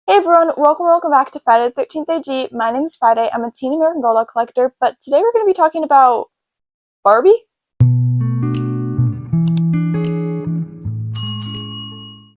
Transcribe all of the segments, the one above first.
Hey everyone, welcome back to Friday the 13th AG. My name is Friday. I'm a teen American Girl doll collector, but today we're going to be talking about Barbie.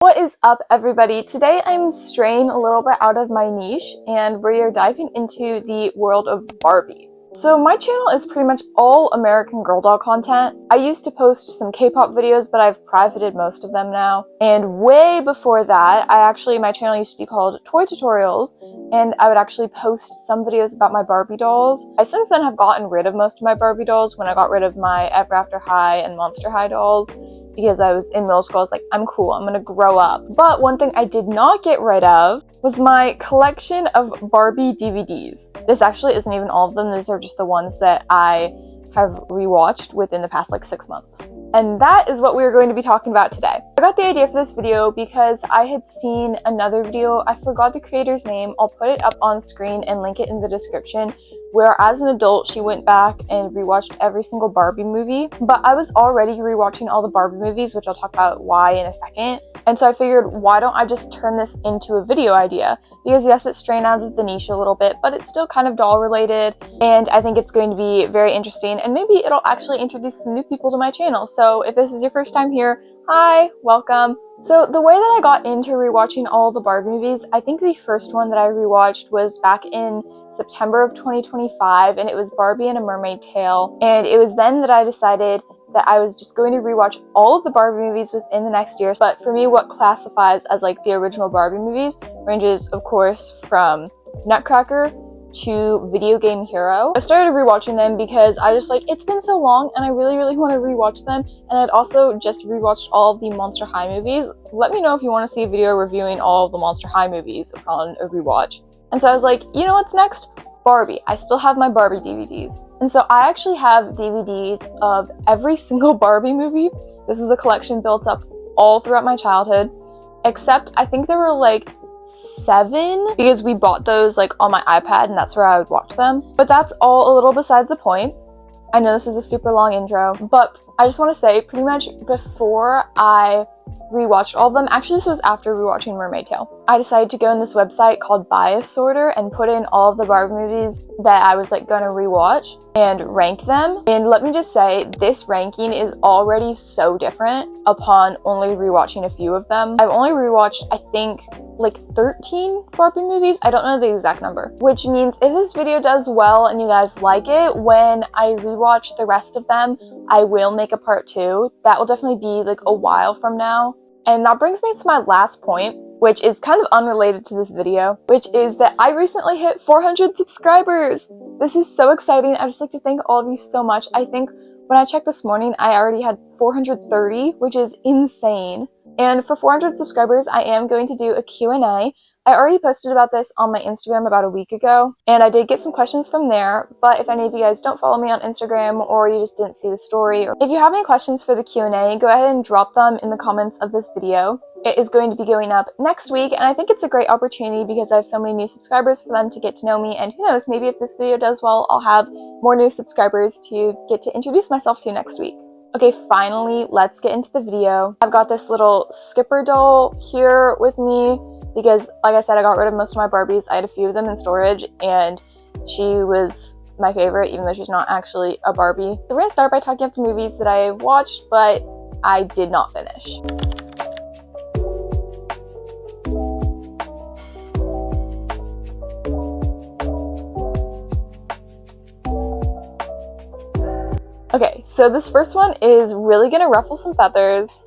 What is up, everybody? Today I'm straying a little bit out of my niche and we are diving into the world of Barbie. So my channel is pretty much all American Girl doll content. I used to post some K-pop videos, but I've privated most of them now. And way before that, my channel used to be called Toy Tutorials, and I would actually post some videos about my Barbie dolls. I since then have gotten rid of most of my Barbie dolls when I got rid of my Ever After High and Monster High dolls. Because I was in middle school, I was like, I'm cool, I'm gonna grow up. But one thing I did not get rid of was my collection of Barbie DVDs. This actually isn't even all of them, these are just the ones that I have rewatched within the past 6 months. And that is what we're going to be talking about today. I got the idea for this video because I had seen another video, I forgot the creator's name, I'll put it up on screen and link it in the description, where as an adult she went back and rewatched every single Barbie movie. But I was already rewatching all the Barbie movies, which I'll talk about why in a second. And so I figured, why don't I just turn this into a video idea? Because yes, it's straying out of the niche a little bit, but it's still kind of doll related, and I think it's going to be very interesting, and maybe it'll actually introduce some new people to my channel. So if this is your first time here, hi, welcome. So the way that I got into rewatching all the Barbie movies, I think the first one that I rewatched was back in September of 2025, and it was Barbie and a Mermaid Tale. And it was then that I decided that I was just going to rewatch all of the Barbie movies within the next year. But for me, what classifies as the original Barbie movies ranges, of course, from Nutcracker to Video Game Hero. I started rewatching them because I just it's been so long and I really want to rewatch them, and I'd also just rewatched all of the Monster High movies. Let me know if you want to see a video reviewing all of the Monster High movies upon a rewatch. And so I was like, you know what's next? Barbie. I still have my Barbie DVDs. And so I actually have DVDs of every single Barbie movie. This is a collection built up all throughout my childhood, except I think there were 7 because we bought those on my iPad and that's where I would watch them. But that's all a little besides the point. I know this is a super long intro, but I just want to say pretty much before I rewatched all of them, actually this was after rewatching Mermaid Tale, I decided to go in this website called Bias Sorter and put in all of the Barbie movies that I was gonna rewatch and rank them. And let me just say, this ranking is already so different upon only rewatching a few of them. I've only rewatched, I think, 13 Barbie movies. I don't know the exact number, which means if this video does well and you guys like it, when I rewatch the rest of them, I will make a part 2. That will definitely be a while from now. And that brings me to my last point, which is kind of unrelated to this video, which is that I recently hit 400 subscribers. This is so exciting. I just like to thank all of you so much. I think when I checked this morning, I already had 430, which is insane. And for 400 subscribers, I am going to do a Q&A. I already posted about this on my Instagram about a week ago, and I did get some questions from there, but if any of you guys don't follow me on Instagram or you just didn't see the story, or if you have any questions for the Q&A, go ahead and drop them in the comments of this video. It is going to be going up next week, and I think it's a great opportunity because I have so many new subscribers for them to get to know me, and who knows, maybe if this video does well, I'll have more new subscribers to get to introduce myself to next week. Okay, finally, let's get into the video. I've got this little Skipper doll here with me because, like I said, I got rid of most of my Barbies. I had a few of them in storage, and she was my favorite, even though she's not actually a Barbie. So we're gonna start by talking about the movies that I watched, but I did not finish. Okay, so this first one is really gonna ruffle some feathers.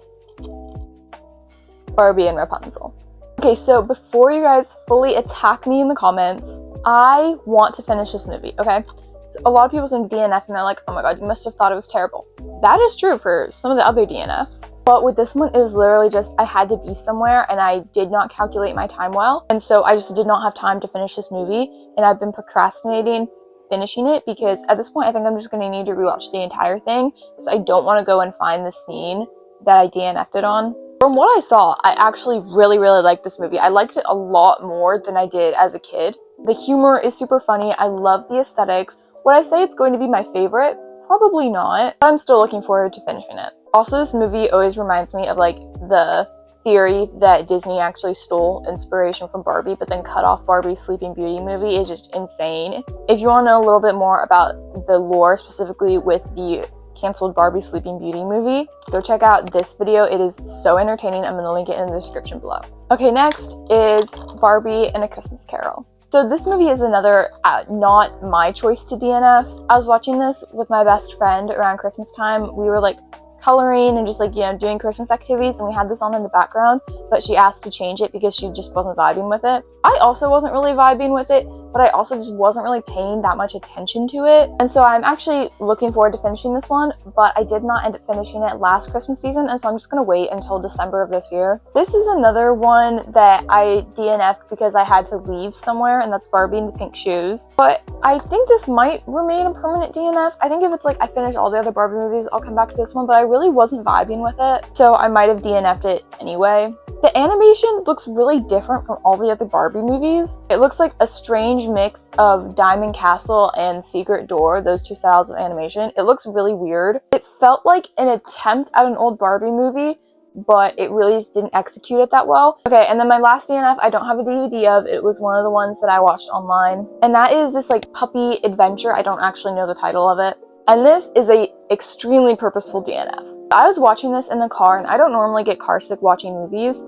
Barbie and Rapunzel. Okay, so before you guys fully attack me in the comments, I want to finish this movie, okay? So a lot of people think DNF and they're like, oh my god, you must have thought it was terrible. That is true for some of the other DNFs. But with this one, it was literally just, I had to be somewhere and I did not calculate my time well. And so I just did not have time to finish this movie. And I've been procrastinating finishing it because at this point, I think I'm just going to need to rewatch the entire thing because I don't want to go and find the scene that I DNF'd it on. From what I saw, I actually really liked this movie. I liked it a lot more than I did as a kid. The humor is super funny. I love the aesthetics. Would I say it's going to be my favorite? Probably not, but I'm still looking forward to finishing it. Also, this movie always reminds me of the theory that Disney actually stole inspiration from Barbie but then cut off Barbie's Sleeping Beauty movie is just insane. If you want to know a little bit more about the lore, specifically with the canceled Barbie Sleeping Beauty movie, go check out this video. It is so entertaining. I'm going to link it in the description below. Okay, next is Barbie and A Christmas Carol. So this movie is another not my choice to DNF. I was watching this with my best friend around Christmas time. We were like coloring and just like, you know, doing Christmas activities, and we had this on in the background, but she asked to change it because she just wasn't vibing with it. I also wasn't really vibing with it, but I also just wasn't really paying that much attention to it. And so I'm actually looking forward to finishing this one, but I did not end up finishing it last Christmas season, and so I'm just gonna wait until December of this year. This is another one that I DNF'd because I had to leave somewhere, and that's Barbie in the Pink Shoes. But I think this might remain a permanent DNF. I think if it's like I finish all the other Barbie movies, I'll come back to this one, but I really wasn't vibing with it, so I might have DNF'd it anyway. The animation looks really different from all the other Barbie movies. It looks like a strange mix of Diamond Castle and Secret Door, those two styles of animation. It looks really weird. It felt like an attempt at an old Barbie movie, but it really just didn't execute it that well. Okay, and then my last DNF, I don't have a DVD of. It was one of the ones that I watched online, and that is this like puppy adventure. I don't actually know the title of it. And this is a extremely purposeful DNF. I was watching this in the car, and I don't normally get car sick watching movies,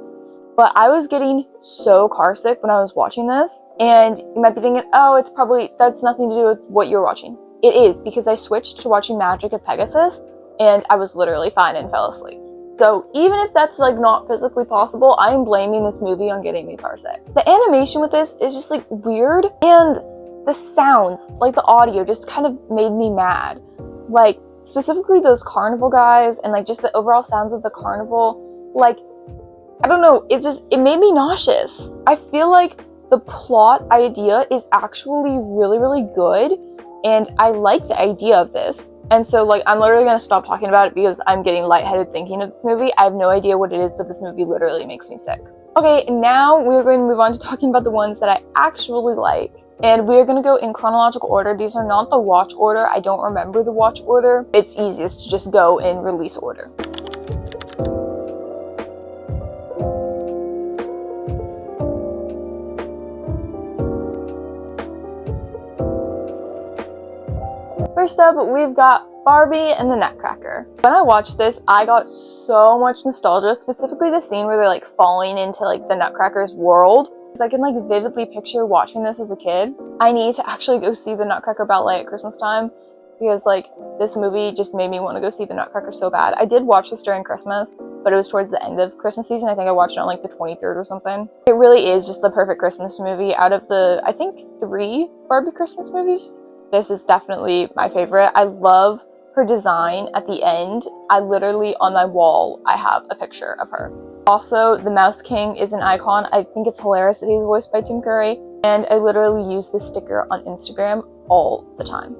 but I was getting so car sick when I was watching this. And you might be thinking, oh, that's nothing to do with what you're watching. It is, because I switched to watching Magic of Pegasus, and I was literally fine and fell asleep. So even if that's like not physically possible, I am blaming this movie on getting me car sick. The animation with this is just like weird, and the sounds, like the audio, just kind of made me mad. Like specifically those carnival guys and like just the overall sounds of the carnival, like, I don't know, it made me nauseous. I feel like the plot idea is actually really, really good, and I like the idea of this. And so like I'm literally gonna stop talking about it because I'm getting lightheaded thinking of this movie. I have no idea what it is, but this movie literally makes me sick. Okay, now we're going to move on to talking about the ones that I actually like. And we're going to go in chronological order. These are not the watch order. I don't remember the watch order. It's easiest to just go in release order. First up, we've got Barbie and the Nutcracker. When I watched this, I got so much nostalgia, specifically the scene where they're like falling into like the Nutcracker's world. I can like vividly picture watching this as a kid. I need to actually go see the Nutcracker ballet at Christmas time because like this movie just made me want to go see the Nutcracker so bad. I did watch this during Christmas, but it was towards the end of Christmas season. I think I watched it on like the 23rd or something. It really is just the perfect Christmas movie. Out of the, I think, 3 Barbie Christmas movies, this is definitely my favorite. I love her design at the end. I literally, on my wall, I have a picture of her. Also, the Mouse King is an icon. I think it's hilarious that he's voiced by Tim Curry, and I literally use this sticker on Instagram all the time.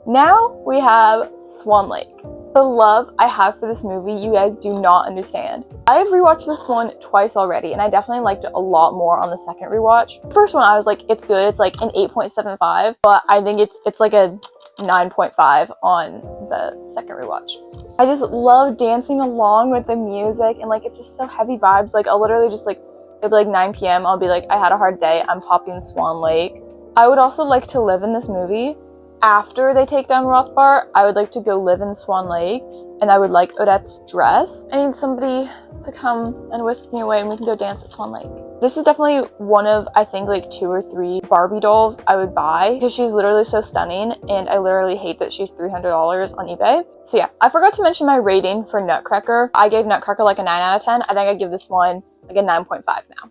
Now we have Swan Lake. The love I have for this movie, you guys do not understand. I have rewatched this one twice already, and I definitely liked it a lot more on the second rewatch. First one, I was like, it's good. It's like an 8.75, but I think it's like a 9.5 on the second rewatch. I just love dancing along with the music, and like it's just so heavy vibes. Like I'll literally just like, it'll be like 9 p.m. I'll be like, I had a hard day. I'm popping Swan Lake. I would also like to live in this movie. After they take down Rothbart, I would like to go live in Swan Lake, and I would like Odette's dress. I need somebody to come and whisk me away and we can go dance at Swan Lake. This is definitely one of, I think, like 2 or 3 Barbie dolls I would buy because she's literally so stunning, and I literally hate that she's $300 on eBay. So yeah, I forgot to mention my rating for Nutcracker. I gave Nutcracker like a 9 out of 10. I think I give this one like a 9.5 now.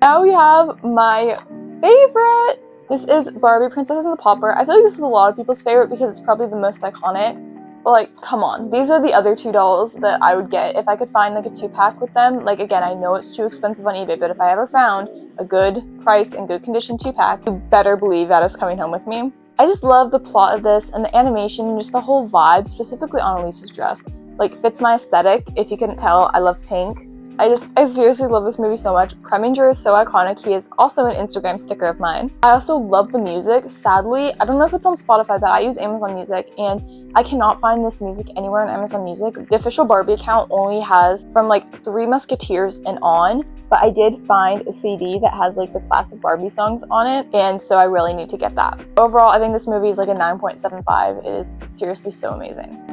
Now we have my favorite. This is Barbie Princess and the Pauper. I feel like this is a lot of people's favorite because it's probably the most iconic. But like, come on. These are the other 2 dolls that I would get if I could find like a 2-pack with them. Like again, I know it's too expensive on eBay, but if I ever found a good price and good condition 2-pack, you better believe that is coming home with me. I just love the plot of this and the animation and just the whole vibe, specifically Annalise's dress. Like, fits my aesthetic. If you couldn't tell, I love pink. I seriously love this movie so much. Preminger is so iconic. He is also an Instagram sticker of mine. I also love the music. Sadly, I don't know if it's on Spotify, but I use Amazon Music, and I cannot find this music anywhere on Amazon Music. The official Barbie account only has from like Three Musketeers and on, but I did find a CD that has like the classic Barbie songs on it, and so I really need to get that. Overall, I think this movie is like a 9.75. It is seriously so amazing.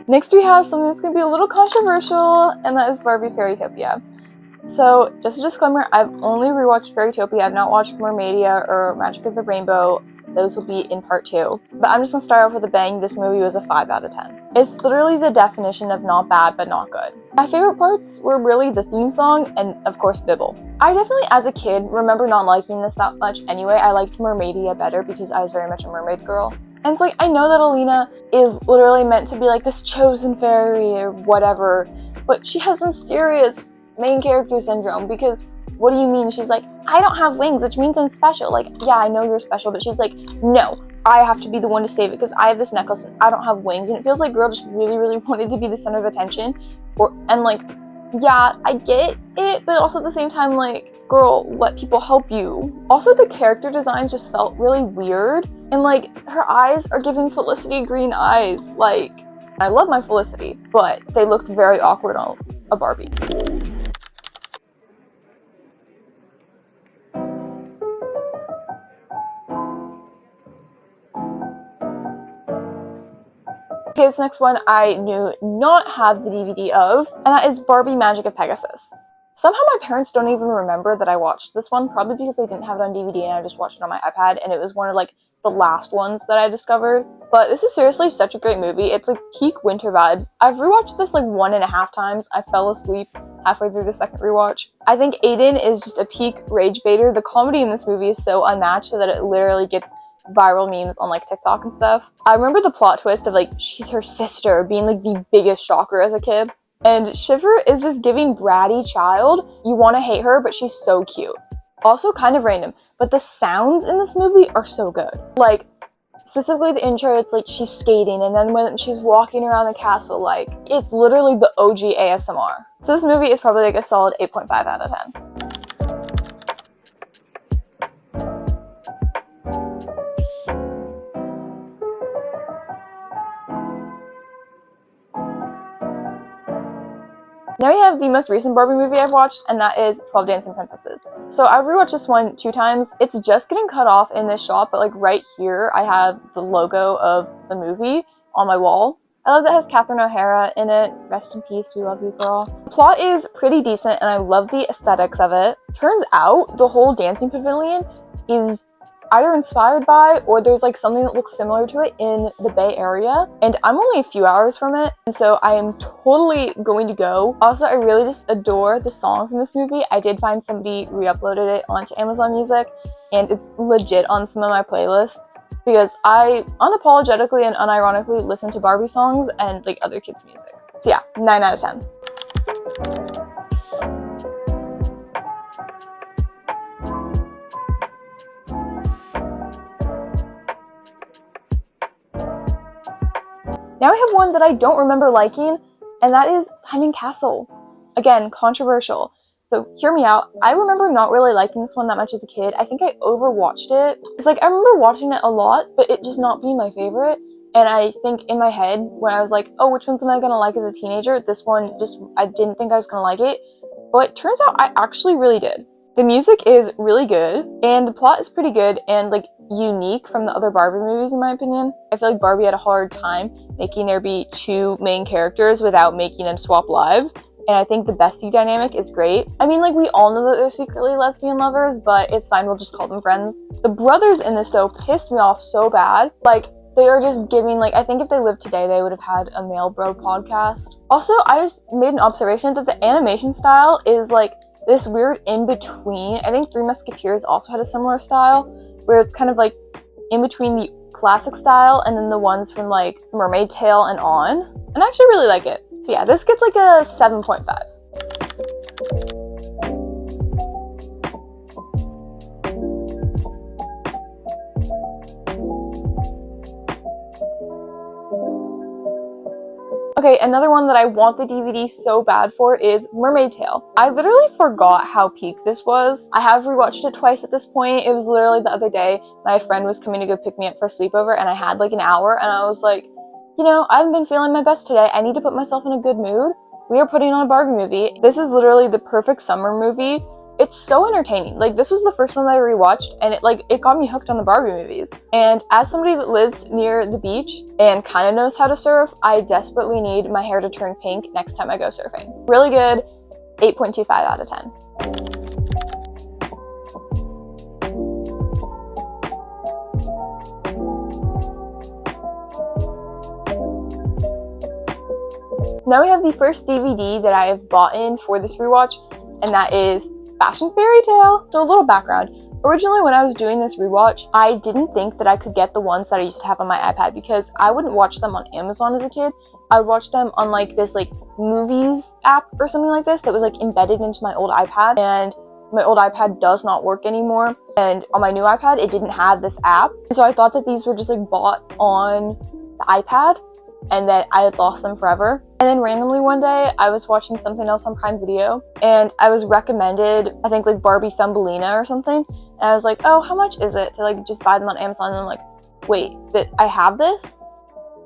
Next, we have something that's going to be a little controversial, and that is Barbie Fairytopia. So, just a disclaimer, I've only rewatched Fairytopia. I've not watched Mermaidia or Magic of the Rainbow. Those will be in part 2. But I'm just going to start off with a bang. This movie was a 5 out of 10. It's literally the definition of not bad, but not good. My favorite parts were really the theme song and, of course, Bibble. I definitely, as a kid, remember not liking this that much anyway. I liked Mermaidia better because I was very much a mermaid girl. And it's like, I know that Alina is literally meant to be like this chosen fairy or whatever, but she has some serious main character syndrome, because what do you mean? She's like, I don't have wings, which means I'm special. Like, yeah, I know you're special, but she's like, no, I have to be the one to save it because I have this necklace and I don't have wings. And it feels like girl just really, really wanted to be the center of attention. And like, yeah, I get it, but also at the same time, like, girl, let people help you. Also, the character designs just felt really weird, and like, her eyes are giving Felicity green eyes. Like, I love my Felicity, but they looked very awkward on a Barbie. Okay, this next one I do not have the DVD of, and that is Barbie Magic of Pegasus. Somehow my parents don't even remember that I watched this one, probably because they didn't have it on DVD and I just watched it on my iPad, and it was one of like the last ones that I discovered. But this is seriously such a great movie. It's like peak winter vibes. I've rewatched this like 1.5 times. I fell asleep halfway through the second rewatch. I think Aiden is just a peak rage baiter. The comedy in this movie is so unmatched so that it literally gets viral memes on like TikTok and stuff. I remember the plot twist of like she's her sister being like the biggest shocker as a kid. And Shiver is just giving bratty child. You want to hate her, but she's so cute. Also kind of random, but the sounds in this movie are so good. Like, specifically the intro, it's like she's skating, and then when she's walking around the castle, like, it's literally the OG ASMR. So this movie is probably like a solid 8.5 out of 10. Now we have the most recent Barbie movie I've watched, and that is 12 Dancing Princesses. So I've rewatched this one 2 times. It's just getting cut off in this shot, but like right here, I have the logo of the movie on my wall. I love that it has Catherine O'Hara in it. Rest in peace, we love you, girl. The plot is pretty decent, and I love the aesthetics of it. Turns out, the whole dancing pavilion is either inspired by, or there's like something that looks similar to it in the Bay Area, and I'm only a few hours from it, and so I am totally going to go. Also, I really just adore the song from this movie. I did find somebody re-uploaded it onto Amazon Music, and it's legit on some of my playlists, because I unapologetically and unironically listen to Barbie songs and like other kids' music. So yeah, 9 out of 10. Now we have one that I don't remember liking, and that is Diamond Castle. Again, controversial. So hear me out. I remember not really liking this one that much as a kid. I think I overwatched it. It's like, I remember watching it a lot, but it just not being my favorite. And I think in my head, when I was like, oh, which ones am I gonna like as a teenager? This one, just, I didn't think I was gonna like it. But it turns out I actually really did. The music is really good, and the plot is pretty good and like unique from the other Barbie movies in my opinion. I feel like Barbie had a hard time making there be 2 main characters without making them swap lives, and I think the bestie dynamic is great. I mean, like, we all know that they're secretly lesbian lovers, but it's fine, we'll just call them friends. The brothers in this though pissed me off so bad. Like, they are just giving, like, I think if they lived today, they would have had a male bro podcast. Also, I just made an observation that the animation style is like this weird in-between. I think Three Musketeers also had a similar style, where it's kind of like in between the classic style, and then the ones from like Mermaid Tale and on. And I actually really like it. So yeah, this gets like a 7.5. Okay, another one that I want the DVD so bad for is Mermaid Tale. I literally forgot how peak this was. I have rewatched it twice at this point. It was literally the other day, my friend was coming to go pick me up for a sleepover, and I had like an hour, and I was like, you know, I haven't been feeling my best today. I need to put myself in a good mood. We are putting on a Barbie movie. This is literally the perfect summer movie. It's so entertaining. Like, this was the first one that I rewatched, and it got me hooked on the Barbie movies. And as somebody that lives near the beach and kind of knows how to surf, I desperately need my hair to turn pink next time I go surfing. Really good. 8.25 out of 10. Now we have the first DVD that I have bought in for this rewatch, and that is Fashion Fairytale. So a little background. Originally, when I was doing this rewatch, I didn't think that I could get the ones that I used to have on my iPad because I wouldn't watch them on Amazon as a kid. I would watch them on like this like movies app or something like this that was like embedded into my old iPad, and my old iPad does not work anymore. And on my new iPad, it didn't have this app. So I thought that these were just like bought on the iPad and that I had lost them forever. And then randomly one day, I was watching something else on Prime Video, and I was recommended, I think like Barbie Thumbelina or something, and I was like, oh, how much is it to like just buy them on Amazon? And I'm like, wait, that I have this?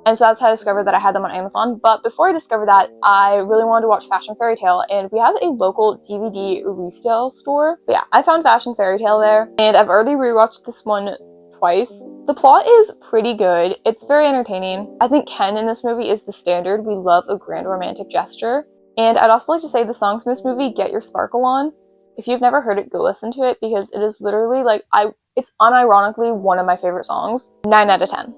And so that's how I discovered that I had them on Amazon. But before I discovered that, I really wanted to watch Fashion Fairytale, and we have a local DVD resale store. But yeah, I found Fashion Fairytale there, and I've already rewatched this one twice. The plot is pretty good. It's very entertaining. I think Ken in this movie is the standard. We love a grand romantic gesture. And I'd also like to say the song from this movie, Get Your Sparkle On. If you've never heard it, go listen to it because it is literally like, it's unironically one of my favorite songs. 9 out of 10.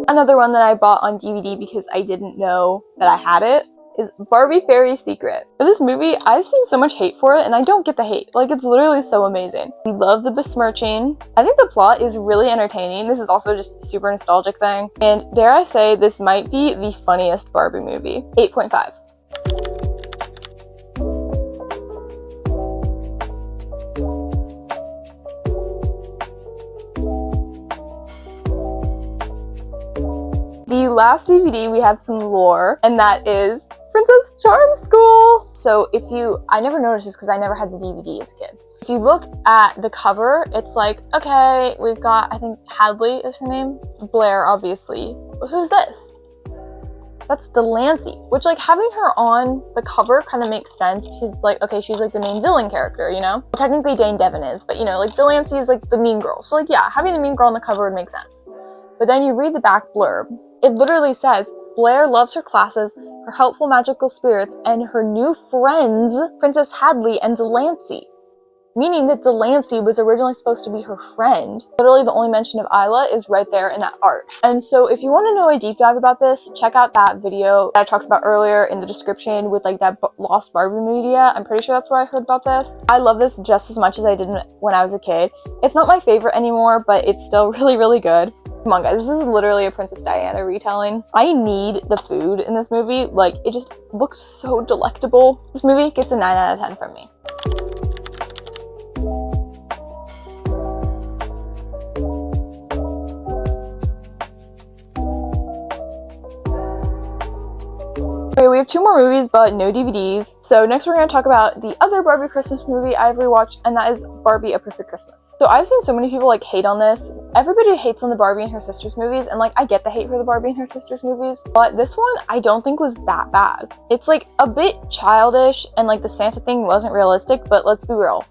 Another one that I bought on DVD because I didn't know that I had it is Barbie Fairy Secret. For this movie, I've seen so much hate for it, and I don't get the hate. Like, it's literally so amazing. We love the besmirching. I think the plot is really entertaining. This is also just a super nostalgic thing. And dare I say, this might be the funniest Barbie movie. 8.5. The last DVD, we have some lore, and that is Princess Charm School. So I never noticed this because I never had the DVD as a kid. If you look at the cover, it's like, okay, we've got, I think Hadley is her name. Blair, obviously. But who's this? That's Delancey, which like having her on the cover kind of makes sense because it's like, okay, she's like the main villain character, you know? Well, technically Dane Devon is, but you know, like Delancey is like the mean girl. So like, yeah, having the mean girl on the cover would make sense. But then you read the back blurb. It literally says, Blair loves her classes, her helpful magical spirits, and her new friends, Princess Hadley and Delancey. Meaning that Delancey was originally supposed to be her friend. Literally the only mention of Isla is right there in that art. And so if you want to know a deep dive about this, check out that video that I talked about earlier in the description with like that Lost Barbie media. I'm pretty sure that's where I heard about this. I love this just as much as I did when I was a kid. It's not my favorite anymore, but it's still really, really good. Come on guys, this is literally a Princess Diana retelling. I need the food in this movie. Like, it just looks so delectable. This movie gets a 9 out of 10 from me. Okay, we have 2 more movies, but no DVDs. So next we're going to talk about the other Barbie Christmas movie I've rewatched, and that is Barbie: A Perfect Christmas. So I've seen so many people like hate on this. Everybody hates on the Barbie and her sisters movies, and like I get the hate for the Barbie and her sisters movies, but this one I don't think was that bad. It's like a bit childish, and like the Santa thing wasn't realistic, but let's be real.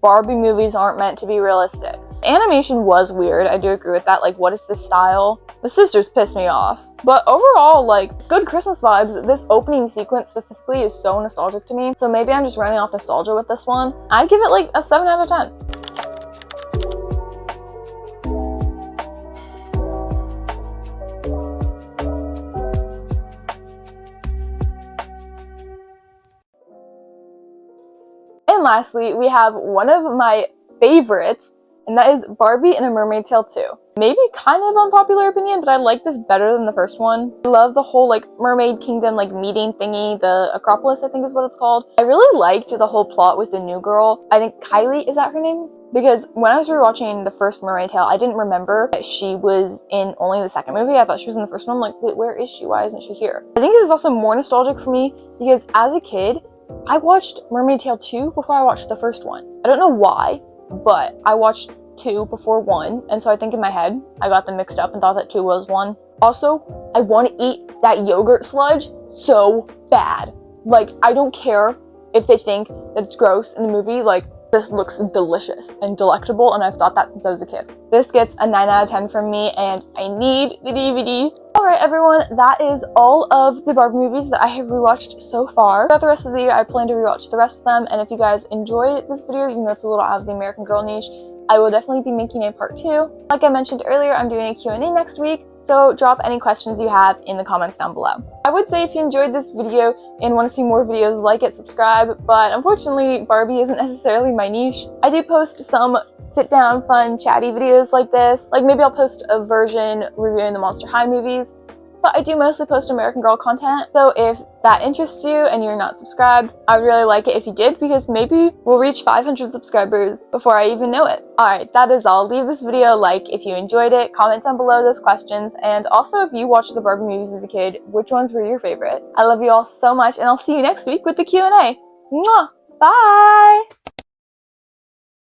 Barbie movies aren't meant to be realistic. Animation was weird, I do agree with that. Like, what is this style? The sisters pissed me off. But overall, like, it's good Christmas vibes. This opening sequence specifically is so nostalgic to me. So maybe I'm just running off nostalgia with this one. I'd give it like a 7 out of 10. lastly, we have one of my favorites, and that is Barbie and a Mermaid Tale 2. Maybe kind of unpopular opinion, but I like this better than the first one. I love the whole like mermaid kingdom like meeting thingy, the Acropolis I think is what it's called. I really liked the whole plot with the new girl. I think Kylie, is that her name? Because when I was rewatching the first Mermaid Tale, I didn't remember that she was in only the second movie. I thought she was in the first one. I'm like, wait, where is she? Why isn't she here? I think this is also more nostalgic for me because as a kid, I watched Mermaid Tale 2 before I watched the first one. I don't know why, but I watched 2 before 1, and so I think in my head, I got them mixed up and thought that 2 was 1. Also, I want to eat that yogurt sludge so bad. Like, I don't care if they think that it's gross in the movie, like, this looks delicious and delectable, and I've thought that since I was a kid. This gets a 9 out of 10 from me, and I need the DVD. Alright everyone, that is all of the Barbie movies that I have rewatched so far. Throughout the rest of the year, I plan to rewatch the rest of them, and if you guys enjoy this video, even though it's a little out of the American Girl niche, I will definitely be making a part 2. Like I mentioned earlier, I'm doing a Q&A next week, so drop any questions you have in the comments down below. I would say if you enjoyed this video and want to see more videos, like it, subscribe, but unfortunately Barbie isn't necessarily my niche. I do post some sit-down, fun, chatty videos like this. Like maybe I'll post a version reviewing the Monster High movies, but I do mostly post American Girl content, so if that interests you and you're not subscribed, I would really like it if you did, because maybe we'll reach 500 subscribers before I even know it. Alright, that is all. Leave this video a like if you enjoyed it, comment down below those questions, and also if you watched the Barbie movies as a kid, which ones were your favorite? I love you all so much, and I'll see you next week with the Q&A. Mwah! Bye!